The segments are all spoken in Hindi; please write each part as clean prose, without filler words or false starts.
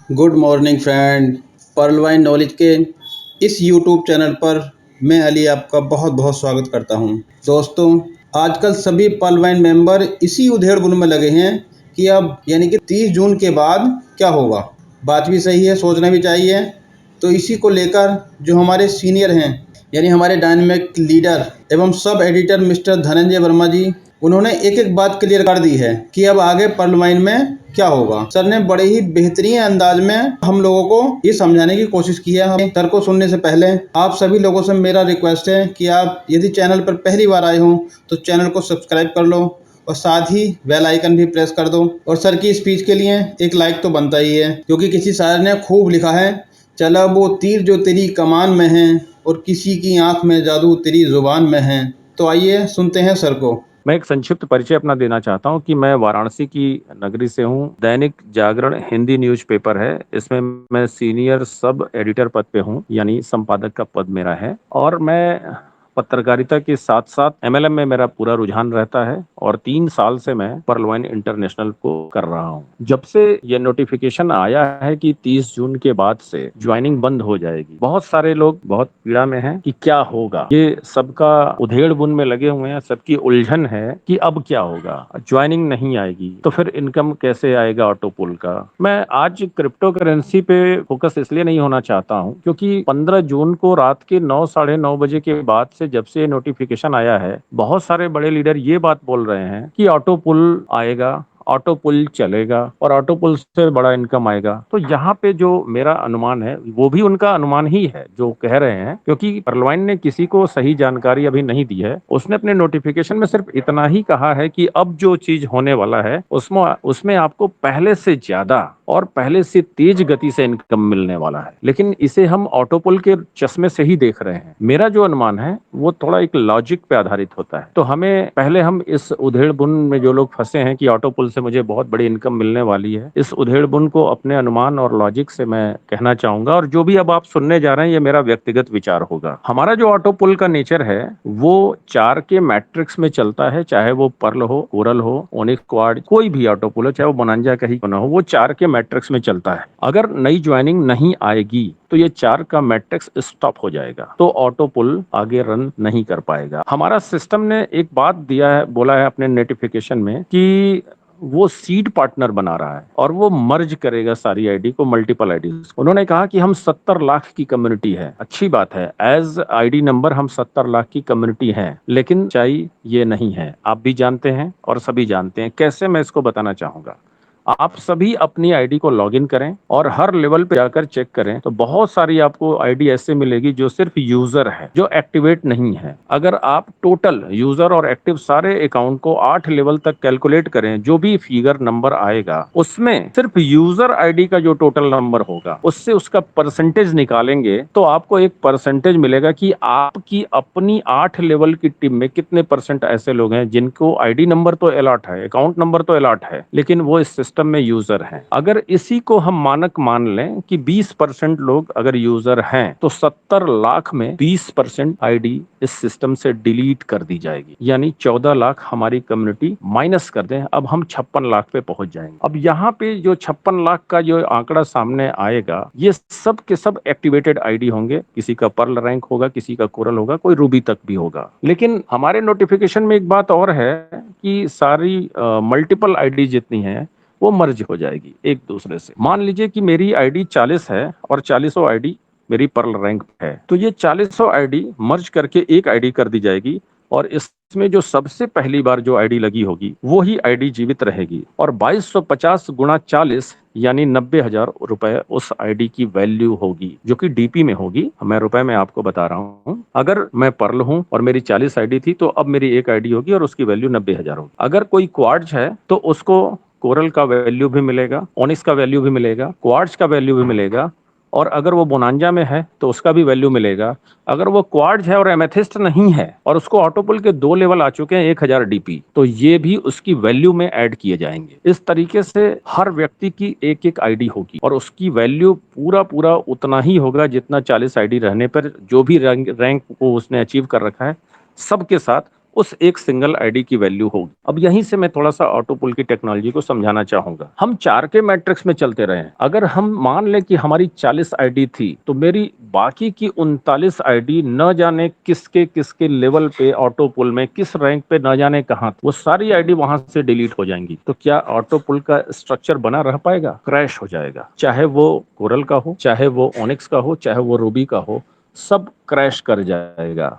Good morning friend. Pearl wine knowledge के इस यूट्यूब चैनल पर मैं अली आपका बहुत बहुत स्वागत करता हूं। दोस्तों, आजकल सभी पर्ल वाइन मेंबर इसी उधेड़-बुन में लगे हैं कि अब यानी कि 30 जून के बाद क्या होगा। बात भी सही है, सोचना भी चाहिए। तो इसी को लेकर जो हमारे सीनियर हैं यानी हमारे डायनामिक लीडर एवं sub editor mister Dhananjay Verma ji, उन्होंने एक एक बात क्लियर कर दी है कि अब आगे पर्ल वाइन में क्या होगा। सर ने बड़े ही बेहतरीन अंदाज में हम लोगों को ये समझाने की कोशिश की है। हम सर को सुनने से पहले आप सभी लोगों से मेरा रिक्वेस्ट है कि आप यदि चैनल पर पहली बार आए हो तो चैनल को सब्सक्राइब कर लो और साथ ही बेल आइकन भी प्रेस कर दो। और सर की स्पीच के लिए एक लाइक तो बनता ही है, क्योंकि किसी शायर ने खूब लिखा है, चला वो तीर जो तेरी कमान में है और किसी की आंख में जादू तेरी जुबान में है। तो आइए सुनते हैं सर को। मैं एक संक्षिप्त परिचय अपना देना चाहता हूं कि मैं वाराणसी की नगरी से हूं। दैनिक जागरण हिंदी न्यूज़पेपर है, इसमें मैं सीनियर सब एडिटर पद पे हूं, यानी संपादक का पद मेरा है। और मैं पत्रकारिता के साथ साथ एमएलएम में मेरा पूरा रुझान रहता है और 3 साल से मैं पर्ल वाइन इंटरनेशनल को कर रहा हूं। जब से ये नोटिफिकेशन आया है कि 30 जून के बाद से ज्वाइनिंग बंद हो जाएगी, बहुत सारे लोग बहुत पीड़ा में हैं कि क्या होगा। ये सबका उधेड़ बुन में लगे हुए हैं, सबकी उलझन है कि अब क्या होगा, ज्वाइनिंग नहीं आएगी तो फिर इनकम कैसे आएगा ऑटो पुल का। मैं आज क्रिप्टो करेंसी पे फोकस इसलिए नहीं होना चाहता हूं क्योंकि 15 जून को रात के 9 साढ़े 9 बजे के बाद से जब से नोटिफिकेशन आया है, बहुत सारे बड़े लीडर ये बात बोल रहे हैं कि ऑटो पुल आएगा, ऑटो पुल चलेगा और ऑटो पुल से बड़ा इनकम आएगा। तो यहाँ पे जो मेरा अनुमान है वो भी उनका अनुमान ही है जो कह रहे हैं, क्योंकि पर्ल वाइन ने किसी को सही जानकारी अभी नहीं दी है। उसने अपने नोटिफिकेशन में सिर्फ इतना ही कहा है कि अब जो चीज होने वाला है उसमें उसमें आपको पहले से ज्यादा और पहले से तेज गति से इनकम मिलने वाला है, लेकिन इसे हम ऑटो पुल के चश्मे से ही देख रहे हैं। मेरा जो अनुमान है वो थोड़ा एक लॉजिक पे आधारित होता है। तो हमें पहले हम इस उधेड़ बुन में जो लोग फंसे हैं कि ऑटो पुल से मुझे बहुत बड़ी इनकम मिलने वाली है, इस उधेड़ बुन को अपने अनुमान और लॉजिक से मैं कहना चाहूंगा। और जो भी अब आप सुनने जा रहे हैं ये मेरा व्यक्तिगत विचार होगा। हमारा जो ऑटो पुल का नेचर है वो 4 के मैट्रिक्स में चलता है, चाहे वो पर्ल हो, कोरल हो, ओनिक्स क्वाड, कोई भी ऑटो पुल हो, चाहे वो बोनांजा का ही क्यों ना हो, वो 4 के मैट्रिक्स में चलता है। अगर नई ज्वाइनिंग नहीं आएगी तो ये 4 का मैट्रिक्स स्टॉप हो जाएगा, तो ऑटो पुल आगे रन नहीं कर पाएगा। हमारा सिस्टम ने एक बात दिया है, बोला है अपने नोटिफिकेशन में कि वो सीड पार्टनर बना रहा है और वो मर्ज करेगा सारी आईडी को, मल्टीपल आईडी। उन्होंने कहा कि हम 70 लाख की कम्युनिटी है, अच्छी बात है, एज आईडी नंबर हम 70 लाख की कम्युनिटी है, लेकिन सच्चाई ये नहीं है। आप भी जानते हैं और सभी जानते हैं। कैसे, मैं इसको बताना चाहूंगा। आप सभी अपनी आईडी को लॉगिन करें और हर लेवल पे जाकर चेक करें तो बहुत सारी आपको आईडी ऐसे मिलेगी जो सिर्फ यूजर है, जो एक्टिवेट नहीं है। अगर आप टोटल यूजर और एक्टिव सारे अकाउंट को 8 लेवल तक कैलकुलेट करें, जो भी फिगर नंबर आएगा उसमें सिर्फ यूजर आईडी का जो टोटल नंबर होगा उससे उसका परसेंटेज निकालेंगे तो आपको एक परसेंटेज मिलेगा कि आपकी अपनी 8 लेवल की टीम में कितने परसेंट ऐसे लोग हैं जिनको आईडी नंबर तो अलॉट है, अकाउंट नंबर तो अलॉट है, लेकिन वो इस सिस्टम में यूजर हैं। अगर इसी को हम मानक मान लें कि 20% लोग अगर यूजर हैं तो 70 लाख में 20% आईडी इस सिस्टम से डिलीट कर दी जाएगी, यानी 14 लाख हमारी कम्युनिटी माइनस कर दें, अब हम 56 लाख पे पहुंच जाएंगे। अब यहाँ पे जो 56 लाख का जो आंकड़ा सामने आएगा, ये सब के सब एक्टिवेटेड आईडी होंगे। किसी का पर्ल रैंक होगा, किसी का कोरल होगा, कोई रूबी तक भी होगा। लेकिन हमारे नोटिफिकेशन में एक बात और है कि सारी मल्टीपल आईडी जितनी है वो मर्ज हो जाएगी एक दूसरे से। मान लीजिए कि मेरी आईडी 40 है और 40 आईडी मेरी पर्ल रैंक है, तो ये 40 आईडी मर्ज करके एक आईडी कर दी जाएगी और इसमें जो सबसे पहली बार जो आईडी लगी होगी वो ही आईडी जीवित रहेगी और 2250 गुणा 40 यानी 90,000 रुपए उस आईडी की वैल्यू होगी, जो कि डीपी में होगी। मैं रुपए में आपको बता रहा हूँ। अगर मैं पर्ल हूँ और मेरी 40 आईडी थी तो अब मेरी एक आईडी होगी और उसकी वैल्यू 90,000 होगी। अगर कोई क्वार्ट्ज है तो उसको कोरल का वैल्यू भी मिलेगा, ओनिक्स का वैल्यू भी मिलेगा, क्वार्ट्ज का वैल्यू भी मिलेगा, और अगर वो बोनांजा में है तो उसका भी वैल्यू मिलेगा। अगर वो क्वार्ट्ज है और एमेथिस्ट नहीं है और उसको ऑटोपुल के 2 लेवल आ चुके हैं 1000 डीपी, तो ये भी उसकी वैल्यू में ऐड किए जाएंगे। इस तरीके से हर व्यक्ति की एक एक आईडी होगी और उसकी वैल्यू पूरा पूरा उतना ही होगा जितना 40 आईडी रहने पर जो भी रैंक को उसने अचीव कर रखा है, सबके साथ उस एक सिंगल आईडी की वैल्यू होगी। अब यहीं से मैं थोड़ा सा ऑटो पुल की टेक्नोलॉजी को समझाना चाहूंगा। हम 4 के मैट्रिक्स में चलते रहे। अगर हम मान लें कि हमारी 40 आईडी थी, तो मेरी बाकी की 39 आईडी न जाने किसके किसके लेवल पे ऑटो पुल में किस रैंक पे न जाने कहां, वो सारी आईडी वहां से डिलीट हो जाएंगी। तो क्या ऑटो पुल का स्ट्रक्चर बना रह पाएगा? क्रैश हो जाएगा। चाहे वो कोरल का हो, चाहे वो ओनिक्स का हो, चाहे वो रूबी का हो, सब क्रैश कर जाएगा।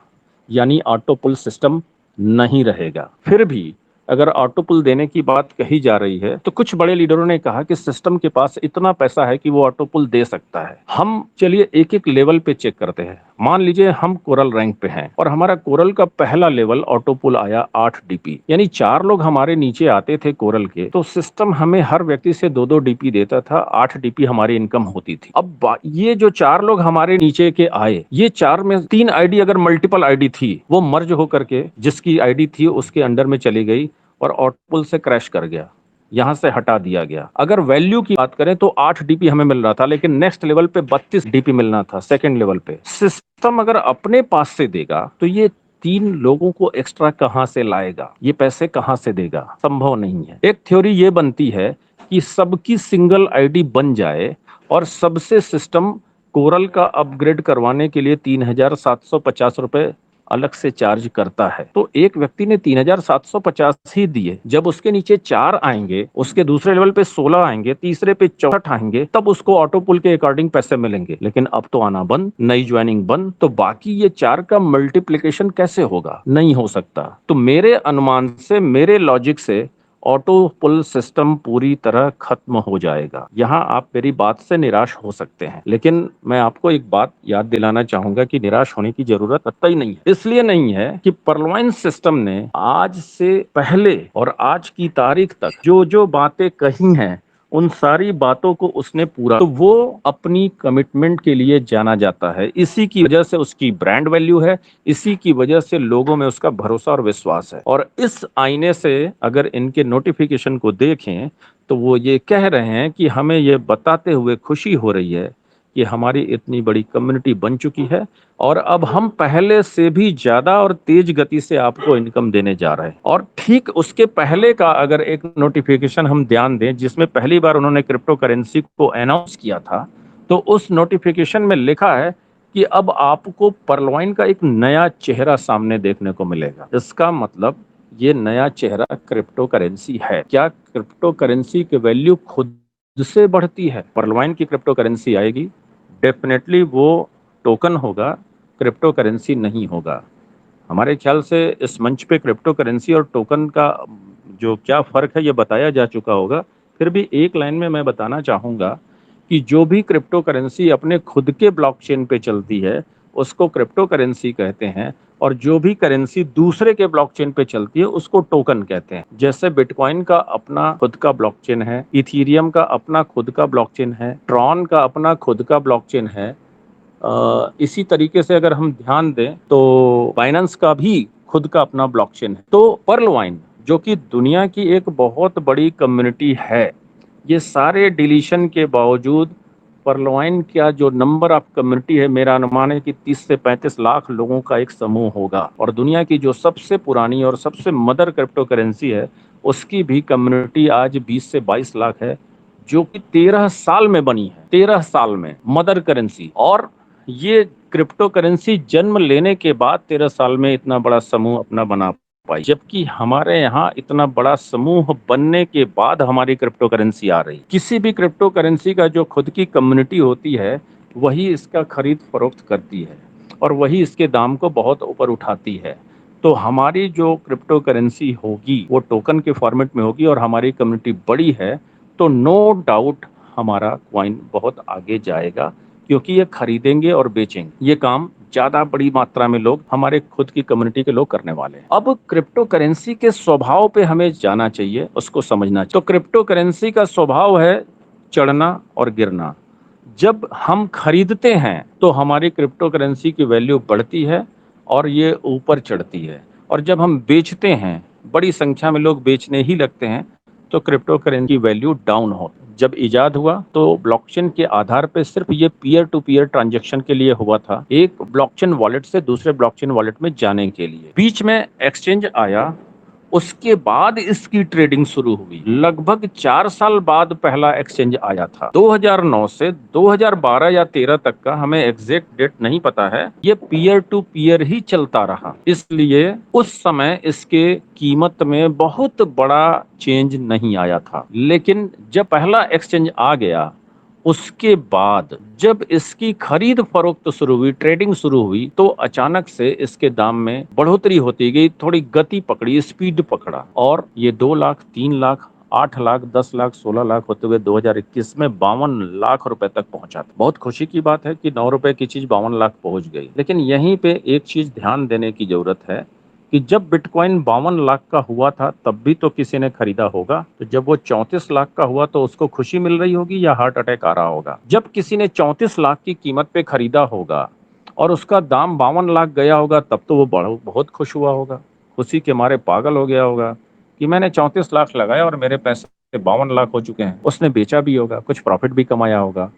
यानी ऑटो पुल सिस्टम नहीं रहेगा। फिर भी अगर ऑटो पुल देने की बात कही जा रही है, तो कुछ बड़े लीडरों ने कहा कि सिस्टम के पास इतना पैसा है कि वो ऑटो पुल दे सकता है। हम चलिए एक एक लेवल पे चेक करते हैं। मान लीजिए हम कोरल रैंक पे हैं और हमारा कोरल का पहला लेवल ऑटो पुल आया 8 डीपी, यानी 4 लोग हमारे नीचे आते थे कोरल के, तो सिस्टम हमें हर व्यक्ति से 2-2 डीपी देता था, 8 डीपी हमारी इनकम होती थी। अब ये जो 4 लोग हमारे नीचे के आए, ये 4 में 3 आईडी अगर मल्टीपल आईडी थी, वो मर्ज होकर के जिसकी आईडी थी उसके अंडर में चली गई और ऑटो पुल से क्रैश कर गया, यहां से हटा दिया गया। अगर वैल्यू की बात करें तो 8 डीपी हमें मिल रहा था, लेकिन नेक्स्ट लेवल पे 32 डीपी मिलना था सेकंड लेवल पे। सिस्टम अगर अपने पास से देगा तो ये 3 लोगों को एक्स्ट्रा कहां से लाएगा? ये पैसे कहां से देगा? संभव नहीं है। एक थ्योरी ये बनती है कि सबकी सिंगल आईडी बन जाए और सबसे सिस्टम कोरल का अपग्रेड करवाने के लिए 3,750 रुपए अलग से चार्ज करता है। तो एक व्यक्ति ने 3,750 ही दिए, जब उसके नीचे 4 आएंगे, उसके दूसरे लेवल पे 16 आएंगे, तीसरे पे 64 आएंगे, तब उसको ऑटो पुल के अकॉर्डिंग पैसे मिलेंगे। लेकिन अब तो आना बंद, नई ज्वाइनिंग बंद, तो बाकी ये 4 का मल्टीप्लिकेशन कैसे होगा? नहीं हो सकता। तो मेरे अनुमान से, मेरे लॉजिक से ऑटो पुल सिस्टम पूरी तरह खत्म हो जाएगा। यहां आप मेरी बात से निराश हो सकते हैं, लेकिन मैं आपको एक बात याद दिलाना चाहूंगा कि निराश होने की जरूरत कतई नहीं है। इसलिए नहीं है कि पर्लवाइन सिस्टम ने आज से पहले और आज की तारीख तक जो जो बातें कही हैं, उन सारी बातों को उसने पूरा, तो वो अपनी कमिटमेंट के लिए जाना जाता है। इसी की वजह से उसकी ब्रांड वैल्यू है, इसी की वजह से लोगों में उसका भरोसा और विश्वास है। और इस आईने से अगर इनके नोटिफिकेशन को देखें, तो वो ये कह रहे हैं कि हमें ये बताते हुए खुशी हो रही है कि हमारी इतनी बड़ी कम्युनिटी बन चुकी है और अब हम पहले से भी ज्यादा और तेज गति से आपको इनकम देने जा रहे हैं। और ठीक उसके पहले का अगर एक नोटिफिकेशन हम ध्यान दें, जिसमें पहली बार उन्होंने क्रिप्टो करेंसी को अनाउंस किया था, तो उस नोटिफिकेशन में लिखा है कि अब आपको पर्लवाइन का एक नया चेहरा सामने देखने को मिलेगा। इसका मतलब ये नया चेहरा क्रिप्टो करेंसी है। क्या क्रिप्टो करेंसी की वैल्यू खुद से बढ़ती है? पर्लवाइन की क्रिप्टो करेंसी आएगी, डेफिनेटली वो टोकन होगा, क्रिप्टो करेंसी नहीं होगा। हमारे ख्याल से इस मंच पे क्रिप्टो करेंसी और टोकन का जो क्या फर्क है ये बताया जा चुका होगा। फिर भी एक लाइन में मैं बताना चाहूंगा कि जो भी क्रिप्टो करेंसी अपने खुद के ब्लॉकचेन पे चलती है उसको क्रिप्टो करेंसी कहते हैं, और जो भी करेंसी दूसरे के ब्लॉकचेन पे चलती है उसको टोकन कहते हैं। जैसे बिटकॉइन का अपना खुद का ब्लॉकचेन है, इथीरियम का अपना खुद का ब्लॉकचेन है, ट्रॉन का अपना खुद का ब्लॉकचेन है। इसी तरीके से अगर हम ध्यान दें तो बाइनेंस का भी खुद का अपना ब्लॉकचेन है। तो पर्लवाइन जो कि दुनिया की एक बहुत बड़ी कम्युनिटी है, ये सारे डिलीशन के बावजूद पर्लवाइन का जो नंबर ऑफ कम्युनिटी है, मेरा अनुमान है कि 30 से 35 लाख लोगों का एक समूह होगा। और दुनिया की जो सबसे पुरानी और सबसे मदर क्रिप्टो करेंसी है, उसकी भी कम्युनिटी आज 20 से 22 लाख है, जो कि 13 साल में बनी है। 13 साल में मदर करेंसी। और ये क्रिप्टो करेंसी जन्म लेने के बाद 13 साल में इतना बड़ा समूह अपना बना पाई, जबकि हमारे यहाँ इतना बड़ा समूह बनने के बाद हमारी क्रिप्टो करेंसी आ रही। किसी भी क्रिप्टो करेंसी का जो खुद की कम्युनिटी होती है, वही इसका खरीद फरोख्त करती है और वही इसके दाम को बहुत ऊपर उठाती है। तो हमारी जो क्रिप्टो करेंसी होगी वो टोकन के फॉर्मेट में होगी और हमारी कम्युनिटी बड़ी है, तो नो डाउट हमारा कॉइन बहुत आगे जाएगा, क्योंकि ये खरीदेंगे और बेचेंगे। ये काम ज्यादा बड़ी मात्रा में लोग, हमारे खुद की कम्युनिटी के लोग करने वाले हैं। अब क्रिप्टो करेंसी के स्वभाव पे हमें जाना चाहिए, उसको समझना चाहिए। तो क्रिप्टो करेंसी का स्वभाव है चढ़ना और गिरना। जब हम खरीदते हैं तो हमारी क्रिप्टो करेंसी की वैल्यू बढ़ती है और ये ऊपर चढ़ती है, और जब हम बेचते हैं, बड़ी संख्या में लोग बेचने ही लगते हैं, तो क्रिप्टो करेंसी की वैल्यू डाउन हो। जब इजाद हुआ तो ब्लॉकचेन के आधार पे सिर्फ ये पीयर टू पीयर ट्रांजैक्शन के लिए हुआ था, एक ब्लॉकचेन वॉलेट से दूसरे ब्लॉकचेन वॉलेट में जाने के लिए। बीच में एक्सचेंज आया, उसके बाद इसकी ट्रेडिंग शुरू हुई। लगभग 4 साल बाद पहला एक्सचेंज आया था। 2009 से 2012 या 13 तक का हमें एग्जैक्ट डेट नहीं पता है, ये पीयर टू पीयर ही चलता रहा। इसलिए उस समय इसके कीमत में बहुत बड़ा चेंज नहीं आया था। लेकिन जब पहला एक्सचेंज आ गया, उसके बाद जब इसकी खरीद फरोख्त शुरू हुई, ट्रेडिंग शुरू हुई, तो अचानक से इसके दाम में बढ़ोतरी होती गई, थोड़ी गति पकड़ी, स्पीड पकड़ा, और ये 2 लाख, 3 लाख, 8 लाख, 10 लाख, 16 लाख होते हुए 2021 में 52 लाख रुपए तक पहुंचा था। बहुत खुशी की बात है कि 9 रुपए की चीज 52 लाख पहुंच गई। लेकिन यहीं पे एक चीज ध्यान देने की जरूरत है कि जब बिटकॉइन 52 लाख का हुआ था तब भी तो किसी ने खरीदा होगा, तो जब वो 34 लाख का हुआ तो उसको खुशी मिल रही होगी या हार्ट अटैक आ रहा होगा। जब किसी ने 34 लाख की कीमत पे खरीदा होगा और उसका दाम 52 लाख गया होगा, तब तो वो बहुत खुश हुआ होगा, खुशी के मारे पागल हो गया होगा कि मैंने 34 लाख लगाया और मेरे पैसे 52 लाख हो चुके हैं। उसने बेचा भी होगा, कुछ प्रॉफिट भी कमाया होगा।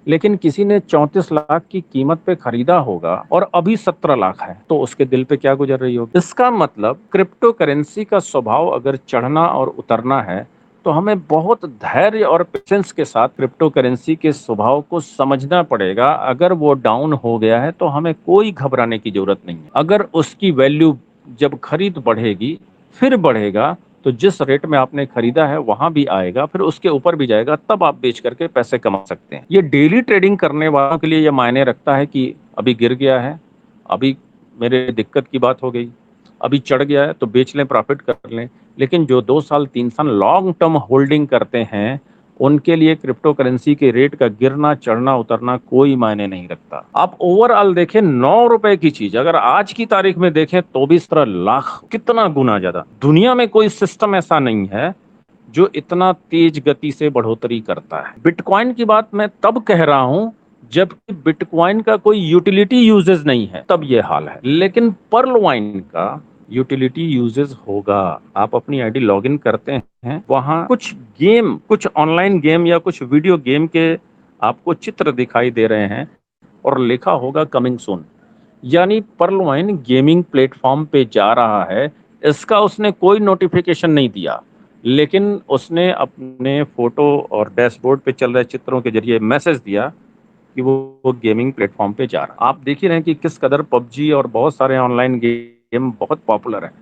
लेकिन किसी ने 34 लाख की कीमत पे खरीदा होगा और अभी 17 लाख है, तो उसके दिल पे क्या गुजर रही होगी। इसका मतलब क्रिप्टो करेंसी का स्वभाव अगर चढ़ना और उतरना है, तो हमें बहुत धैर्य और पेशेंस के साथ क्रिप्टो करेंसी के स्वभाव को समझना पड़ेगा। अगर वो डाउन हो गया है तो हमें कोई घबराने की जरूरत नहीं है। अगर उसकी वैल्यू जब खरीद बढ़ेगी, फिर बढ़ेगा, तो जिस रेट में आपने खरीदा है वहां भी आएगा, फिर उसके ऊपर भी जाएगा, तब आप बेच करके पैसे कमा सकते हैं। ये डेली ट्रेडिंग करने वालों के लिए ये मायने रखता है कि अभी गिर गया है, अभी मेरे दिक्कत की बात हो गई, अभी चढ़ गया है तो बेच लें, प्रॉफिट कर लें। लेकिन जो 2 साल 3 साल लॉन्ग टर्म होल्डिंग करते हैं, उनके लिए क्रिप्टो करेंसी के रेट का गिरना, चढ़ना, उतरना कोई मायने नहीं रखता। आप ओवरऑल देखें, 9 रुपए की चीज अगर आज की तारीख में देखें तो भी 17 लाख, कितना गुना ज्यादा। दुनिया में कोई सिस्टम ऐसा नहीं है जो इतना तेज गति से बढ़ोतरी करता है। बिटकॉइन की बात मैं तब कह रहा हूं जबकि बिटकॉइन का कोई यूटिलिटी यूजेस नहीं है, तब ये हाल है। लेकिन पर्लवाइन का यूटिलिटी यूजेस होगा। आप अपनी आईडी लॉगिन करते हैं, वहां कुछ गेम, कुछ ऑनलाइन गेम या कुछ वीडियो गेम के आपको चित्र दिखाई दे रहे हैं और लिखा होगा कमिंग सून, यानी पर्लवाइन गेमिंग प्लेटफॉर्म पे जा रहा है। इसका उसने कोई नोटिफिकेशन नहीं दिया, लेकिन उसने अपने फोटो और डैशबोर्ड पे चल रहे चित्रों के जरिए मैसेज दिया कि वो गेमिंग प्लेटफॉर्म पे जा रहा है। आप देख ही रहे हैं कि किस कदर पबजी और बहुत सारे ऑनलाइन गेम बहुत पॉपुलर हैं,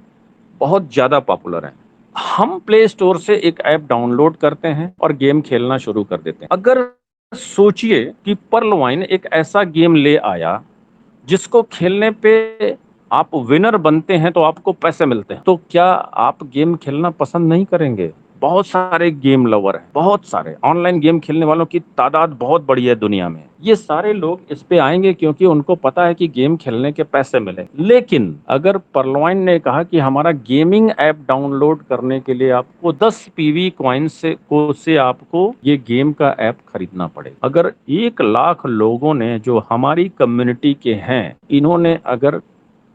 बहुत ज्यादा पॉपुलर हैं। हम प्ले स्टोर से एक ऐप डाउनलोड करते हैं और गेम खेलना शुरू कर देते हैं। अगर सोचिए कि पर्लवाइन एक ऐसा गेम ले आया जिसको खेलने पे आप विनर बनते हैं तो आपको पैसे मिलते हैं, तो क्या आप गेम खेलना पसंद नहीं करेंगे? बहुत सारे गेम लवर हैं, बहुत सारे ऑनलाइन गेम खेलने वालों की तादाद बहुत बड़ी है दुनिया में। ये सारे लोग इस पे आएंगे क्योंकि उनको पता है कि गेम खेलने के पैसे मिले। लेकिन अगर पर्लवाइन ने कहा कि हमारा गेमिंग ऐप डाउनलोड करने के लिए आपको 10 पीवी कॉइन से आपको ये गेम का ऐप खरीदना पड़ेगा। अगर 1 लाख लोगों ने, जो हमारी कम्युनिटी के हैं, इन्होंने अगर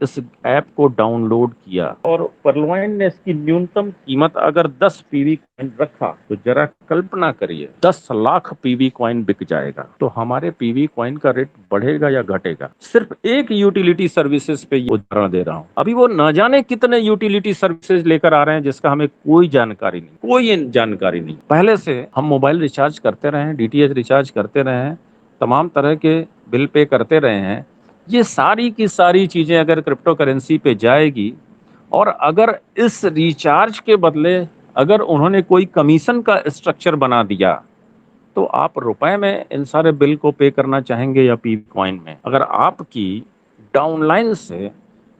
इस ऐप को डाउनलोड किया और पर्लवाइन ने इसकी न्यूनतम कीमत अगर 10 पीवी कॉइन रखा, तो जरा कल्पना करिए 10 लाख पीवी कॉइन बिक जाएगा, तो हमारे पीवी कॉइन का रेट बढ़ेगा या घटेगा? सिर्फ एक यूटिलिटी सर्विसेज पे ये उदाहरण दे रहा हूं। अभी वो न जाने कितने यूटिलिटी सर्विसेज लेकर आ रहे हैं जिसका हमें कोई जानकारी नहीं, कोई जानकारी नहीं। पहले से हम मोबाइल रिचार्ज करते रहे हैं, डीटीएच रिचार्ज करते रहे हैं, तमाम तरह के बिल पे करते रहे हैं। ये सारी की सारी चीजें अगर क्रिप्टो करेंसी पे जाएगी और अगर इस रिचार्ज के बदले अगर उन्होंने कोई कमीशन का स्ट्रक्चर बना दिया, तो आप रुपए में इन सारे बिल को पे करना चाहेंगे या पी कॉइन में? अगर आपकी डाउनलाइन से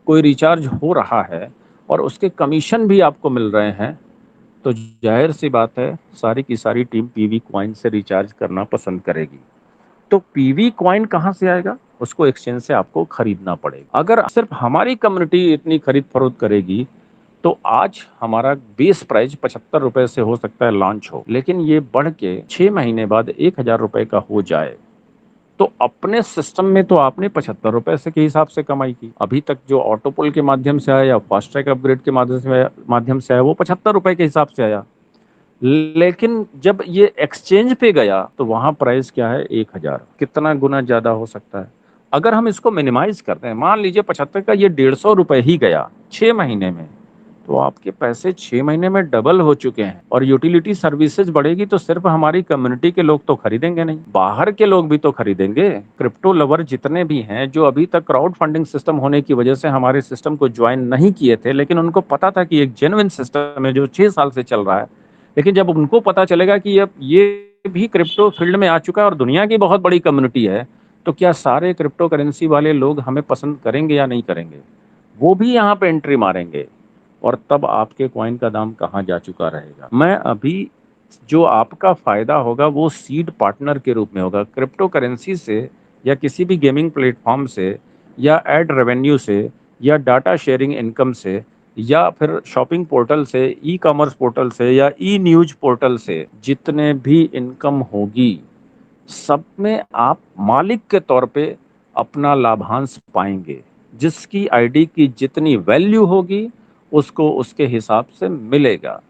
कोई रिचार्ज हो रहा है और उसके कमीशन भी आपको मिल रहे हैं, तो जाहिर सी बात है सारी की सारी टीम पीवी कॉइन से रिचार्ज करना पसंद करेगी। तो पीवी कॉइन कहां से आएगा? उसको एक्सचेंज से आपको खरीदना पड़ेगा। अगर सिर्फ हमारी कम्युनिटी इतनी खरीद फरोख्त करेगी, तो आज हमारा बेस प्राइस 75 रुपए से हो सकता है लॉन्च हो, लेकिन ये बढ़ के 6 महीने बाद 1000 रुपए का हो जाए, तो अपने सिस्टम में तो आपने 75 रुपए से के हिसाब से कमाई की। अभी तक जो ऑटोपोल के माध्यम से आया या फास्ट ट्रैक अपग्रेड के माध्यम से आया, वो 75 रुपए के हिसाब से आया। लेकिन जब ये एक्सचेंज पे गया तो वहां प्राइस क्या है, 1000। कितना गुना ज्यादा हो सकता है। अगर हम इसको मिनिमाइज करते हैं, मान लीजिए 75 का ये 150 रुपए ही गया 6 महीने में, तो आपके पैसे 6 महीने में डबल हो चुके हैं। और यूटिलिटी सर्विसेज बढ़ेगी तो सिर्फ हमारी कम्युनिटी के लोग तो खरीदेंगे नहीं, बाहर के लोग भी तो खरीदेंगे। क्रिप्टो लवर जितने भी हैं, जो अभी तक क्राउड फंडिंग सिस्टम होने की वजह से हमारे सिस्टम को ज्वाइन नहीं किए थे, लेकिन उनको पता था कि एक जेन्युइन सिस्टम है जो 6 साल से चल रहा है, लेकिन जब उनको पता चलेगा कि अब ये भी क्रिप्टो फील्ड में आ चुका है और दुनिया की बहुत बड़ी कम्युनिटी है, तो क्या सारे क्रिप्टो करेंसी वाले लोग हमें पसंद करेंगे या नहीं करेंगे? वो भी यहाँ पे एंट्री मारेंगे और तब आपके कॉइन का दाम कहाँ जा चुका रहेगा। मैं अभी जो आपका फायदा होगा वो सीड पार्टनर के रूप में होगा, क्रिप्टो करेंसी से या किसी भी गेमिंग प्लेटफॉर्म से या एड रेवेन्यू से या डाटा शेयरिंग इनकम से या फिर शॉपिंग पोर्टल से, ई कॉमर्स पोर्टल से या ई न्यूज पोर्टल से, जितने भी इनकम होगी सब में आप मालिक के तौर पे अपना लाभांश पाएंगे। जिसकी आईडी की जितनी वैल्यू होगी उसको उसके हिसाब से मिलेगा।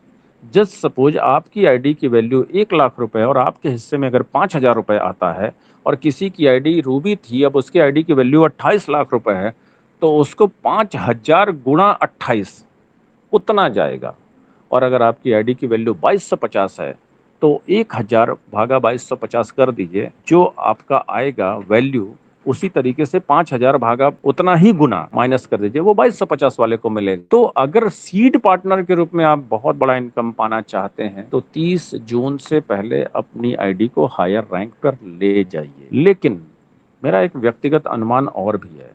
जस्ट सपोज आपकी आईडी की वैल्यू 1 लाख रुपए और आपके हिस्से में अगर 5,000 रुपए आता है और किसी की आईडी रूबी थी, अब उसकी आईडी की वैल्यू 28 लाख रुपए है, तो उसको 5,000 गुणा 28 उतना जाएगा। और अगर आपकी आईडी की वैल्यू 2250 है तो 1000 भागा 2250 कर दीजिए, जो आपका आएगा वैल्यू उसी तरीके से 5000 भागा उतना ही गुना माइनस कर दीजिए, वो 2250 वाले को मिलेगा। तो अगर सीड पार्टनर के रूप में आप बहुत बड़ा इनकम पाना चाहते हैं तो 30 जून से पहले अपनी आईडी को हायर रैंक पर ले जाइए। लेकिन मेरा एक व्यक्तिगत अनुमान और भी है,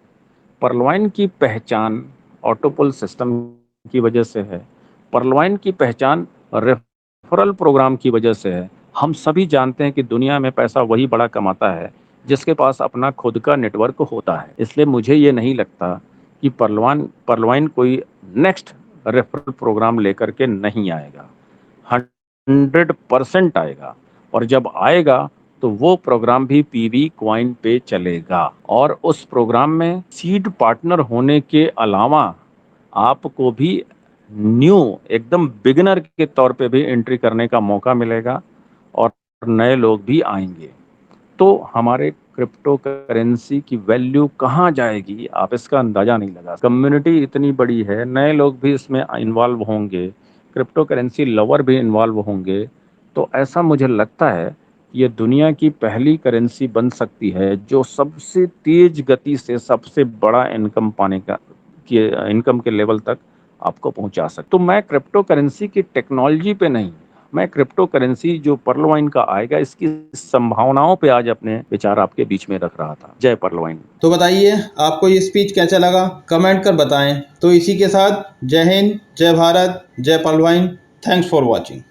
पर्लवाइन की पहचान ऑटोपुल सिस्टम की वजह से है, पर्लवाइन की पहचान रेफरल प्रोग्राम की वजह से है। हम सभी जानते हैं कि दुनिया में पैसा वही बड़ा कमाता है जिसके पास अपना खुद का नेटवर्क होता है। इसलिए मुझे ये नहीं लगता कि पर्लवाइन कोई नेक्स्ट रेफरल प्रोग्राम लेकर के नहीं आएगा। 100% आएगा, और जब आएगा तो वो प्रोग्राम भी पीवी क्वाइन पे चलेगा। और उस प्रोग्राम में सीड पार्टनर होने के अलावा आपको भी न्यू एकदम बिगिनर के तौर पे भी एंट्री करने का मौका मिलेगा और नए लोग भी आएंगे। तो हमारे क्रिप्टो करेंसी की वैल्यू कहाँ जाएगी आप इसका अंदाजा नहीं लगा। कम्युनिटी इतनी बड़ी है, नए लोग भी इसमें इन्वॉल्व होंगे, क्रिप्टो करेंसी लवर भी इन्वॉल्व होंगे, तो ऐसा मुझे लगता है ये दुनिया की पहली करेंसी बन सकती है जो सबसे तेज गति से सबसे बड़ा इनकम पाने का इनकम के लेवल तक आपको पहुंचा सकते। तो मैं क्रिप्टो करेंसी की टेक्नोलॉजी पे नहीं, मैं क्रिप्टो करेंसी जो पर्लवाइन का आएगा इसकी संभावनाओं पे आज अपने विचार आपके बीच में रख रहा था। जय पर्लवाइन। तो बताइए आपको ये स्पीच कैसा लगा, कमेंट कर बताएं। तो इसी के साथ जय हिंद, जय भारत, जय पर्लवाइन। Thanks for watching.